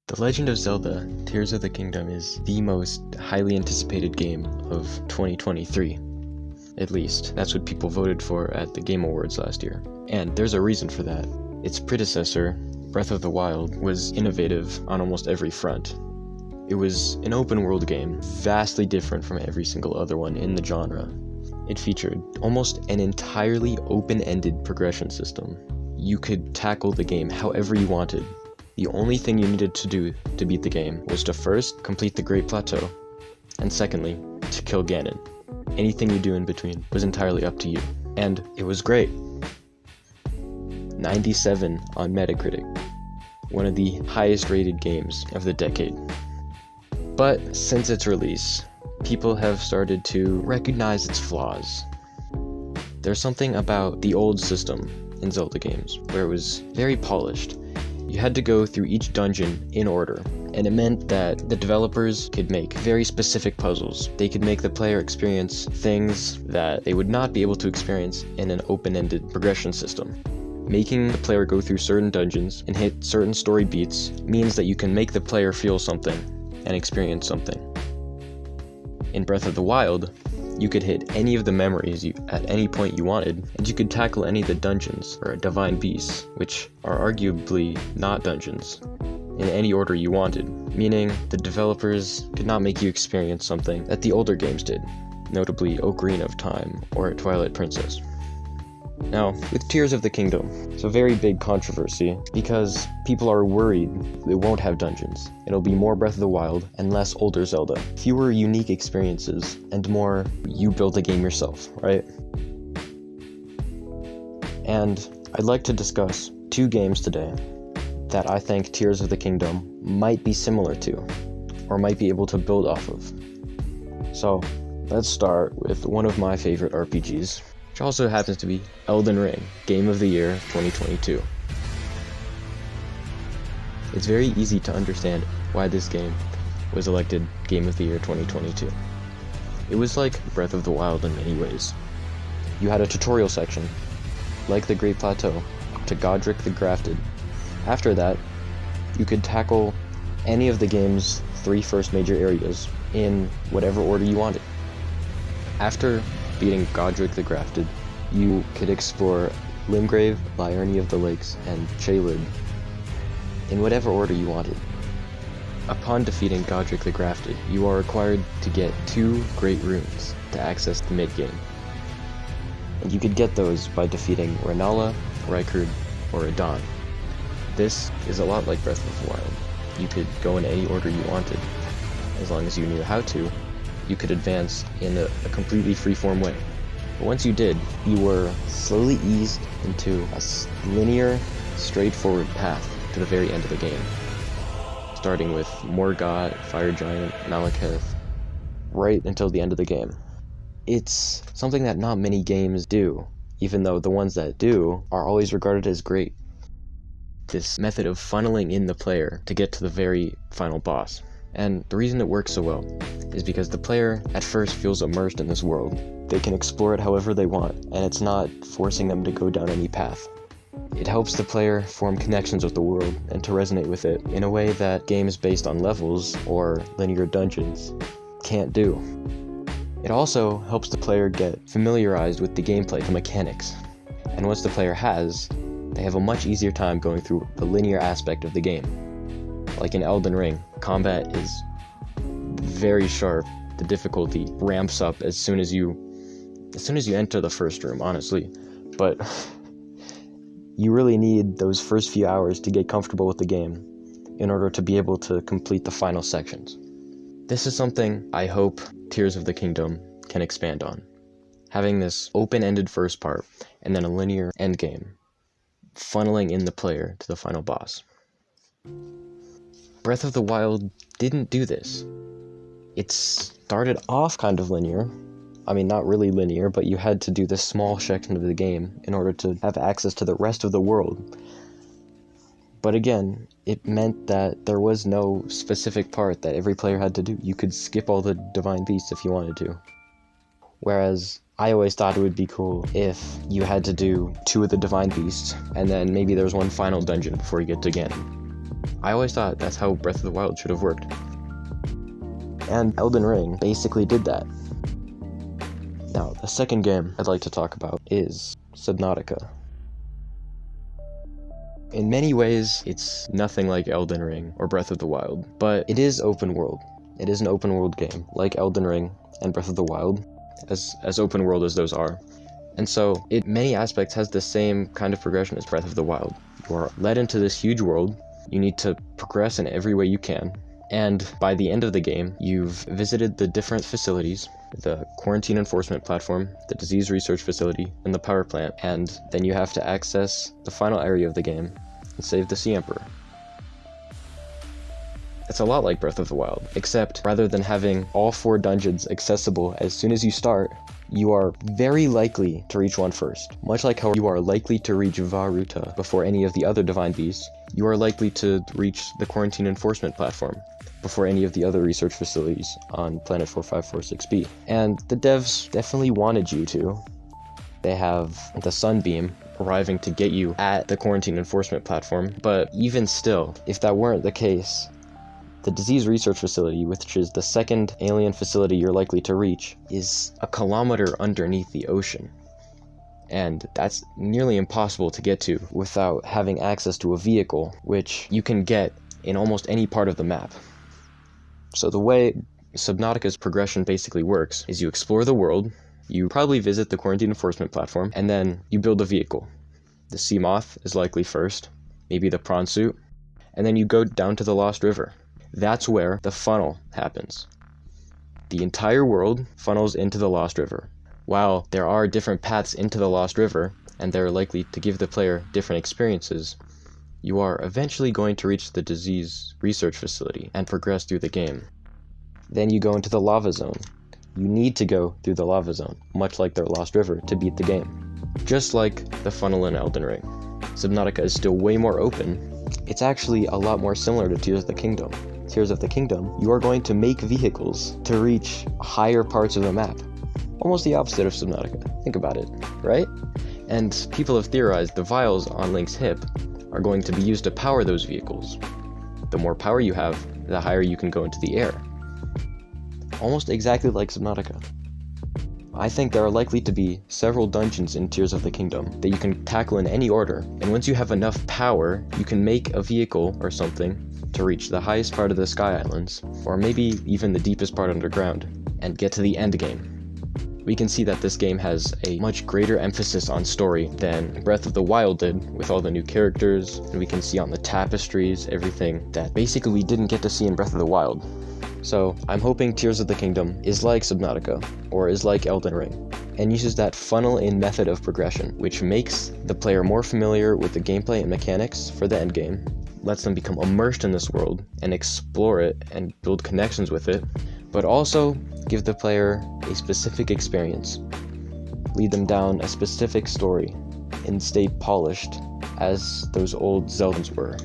The Legend of Zelda: Tears of the Kingdom is the most highly anticipated game of 2023. At least, that's what people voted for at the Game Awards last year. And there's a reason for that. Its predecessor, Breath of the Wild, was innovative on almost every front. It was an open-world game, vastly different from every single other one in the genre. It featured almost an entirely open-ended progression system. You could tackle the game however you wanted. The only thing you needed to do to beat the game was to first complete the Great Plateau, and secondly, to kill Ganon. Anything you do in between was entirely up to you. And it was great. 97 on Metacritic. One of the highest rated games of the decade. But since its release, people have started to recognize its flaws. There's something about the old system in Zelda games where it was very polished. You had to go through each dungeon in order, and it meant that the developers could make very specific puzzles. They could make the player experience things that they would not be able to experience in an open-ended progression system. Making the player go through certain dungeons and hit certain story beats means that you can make the player feel something and experience something. In Breath of the Wild, you could hit any of the memories at any point you wanted, and you could tackle any of the dungeons, or divine beasts, which are arguably not dungeons, in any order you wanted, meaning the developers could not make you experience something that the older games did, notably Ocarina of Time or Twilight Princess. Now, with Tears of the Kingdom, it's a very big controversy because people are worried it won't have dungeons. It'll be more Breath of the Wild and less older Zelda. Fewer unique experiences and more you build the game yourself, right? And I'd like to discuss two games today that I think Tears of the Kingdom might be similar to, or might be able to build off of. So, let's start with one of my favorite RPGs, which also happens to be Elden Ring, Game of the Year 2022. It's very easy to understand why this game was elected Game of the Year 2022. It was like Breath of the Wild in many ways. You had a tutorial section, like the Great Plateau, to Godric the Grafted. After that, you could tackle any of the game's three first major areas in whatever order you wanted. After beating Godric the Grafted, you could explore Limgrave, Liurny of the Lakes, and Caelid in whatever order you wanted. Upon defeating Godric the Grafted, you are required to get 2 great runes to access the mid-game. And you could get those by defeating Rennala, Rykard, or Radahn. This is a lot like Breath of the Wild. You could go in any order you wanted. As long as you knew how to, you could advance in a completely free-form way. But once you did, you were slowly eased into a linear, straightforward path to the very end of the game. Starting with Morgott, Fire Giant, Malekith, right until the end of the game. It's something that not many games do, even though the ones that do are always regarded as great. This method of funneling in the player to get to the very final boss. And the reason it works so well is because the player at first feels immersed in this world. They can explore it however they want, and it's not forcing them to go down any path. It helps the player form connections with the world and to resonate with it in a way that games based on levels or linear dungeons can't do. It also helps the player get familiarized with the gameplay, the mechanics. And once the player has, they have a much easier time going through the linear aspect of the game. Like in Elden Ring, combat is very sharp. The difficulty ramps up as soon as you enter the first room, honestly. But you really need those first few hours to get comfortable with the game in order to be able to complete the final sections. This is something I hope Tears of the Kingdom can expand on. Having this open-ended first part and then a linear endgame, funneling in the player to the final boss. Breath of the Wild didn't do this. It started off kind of linear. I mean, not really linear, but you had to do this small section of the game in order to have access to the rest of the world. But again, it meant that there was no specific part that every player had to do. You could skip all the divine beasts if you wanted to. Whereas I always thought it would be cool if you had to do 2 of the divine beasts, and then maybe there's one final dungeon before you get to Ganon. I always thought that's how Breath of the Wild should have worked. And Elden Ring basically did that. Now, the second game I'd like to talk about is Subnautica. In many ways, it's nothing like Elden Ring or Breath of the Wild, but it is open world. It is an open world game, like Elden Ring and Breath of the Wild, as open world as those are. And so, it in many aspects has the same kind of progression as Breath of the Wild. You are led into this huge world, you need to progress in every way you can, and by the end of the game, you've visited the different facilities, the quarantine enforcement platform, the disease research facility, and the power plant, and then you have to access the final area of the game and save the Sea Emperor. It's a lot like Breath of the Wild, except rather than having all 4 dungeons accessible as soon as you start, you are very likely to reach one first. Much like how you are likely to reach Varuta before any of the other divine beasts, you are likely to reach the quarantine enforcement platform before any of the other research facilities on planet 4546b. And the devs definitely wanted you to. They have the Sunbeam arriving to get you at the quarantine enforcement platform, but even still, if that weren't the case, the disease research facility, which is the second alien facility you're likely to reach, is a kilometer underneath the ocean. And that's nearly impossible to get to without having access to a vehicle, which you can get in almost any part of the map. So the way Subnautica's progression basically works is you explore the world, you probably visit the quarantine enforcement platform, and then you build a vehicle. The sea moth is likely first, maybe the prawn suit, and then you go down to the Lost River. That's where the funnel happens. The entire world funnels into the Lost River. While there are different paths into the Lost River, and they're likely to give the player different experiences, you are eventually going to reach the disease research facility and progress through the game. Then you go into the lava zone. You need to go through the lava zone, much like their Lost River, to beat the game. Just like the funnel in Elden Ring, Subnautica is still way more open. It's actually a lot more similar to Tears of the Kingdom. Tears of the Kingdom, you are going to make vehicles to reach higher parts of the map. Almost the opposite of Subnautica. Think about it, right? And people have theorized the vials on Link's hip are going to be used to power those vehicles. The more power you have, the higher you can go into the air. Almost exactly like Subnautica. I think there are likely to be several dungeons in Tears of the Kingdom that you can tackle in any order, and once you have enough power, you can make a vehicle or something to reach the highest part of the Sky Islands, or maybe even the deepest part underground, and get to the end game. We can see that this game has a much greater emphasis on story than Breath of the Wild did, with all the new characters, and we can see on the tapestries everything that basically we didn't get to see in Breath of the Wild. So I'm hoping Tears of the Kingdom is like Subnautica, or is like Elden Ring, and uses that funnel-in method of progression, which makes the player more familiar with the gameplay and mechanics for the endgame, lets them become immersed in this world and explore it and build connections with it, but also give the player a specific experience, lead them down a specific story, and stay polished as those old Zeldas were.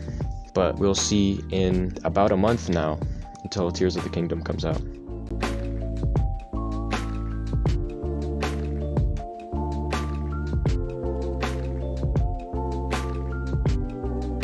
But we'll see in about a month now until Tears of the Kingdom comes out.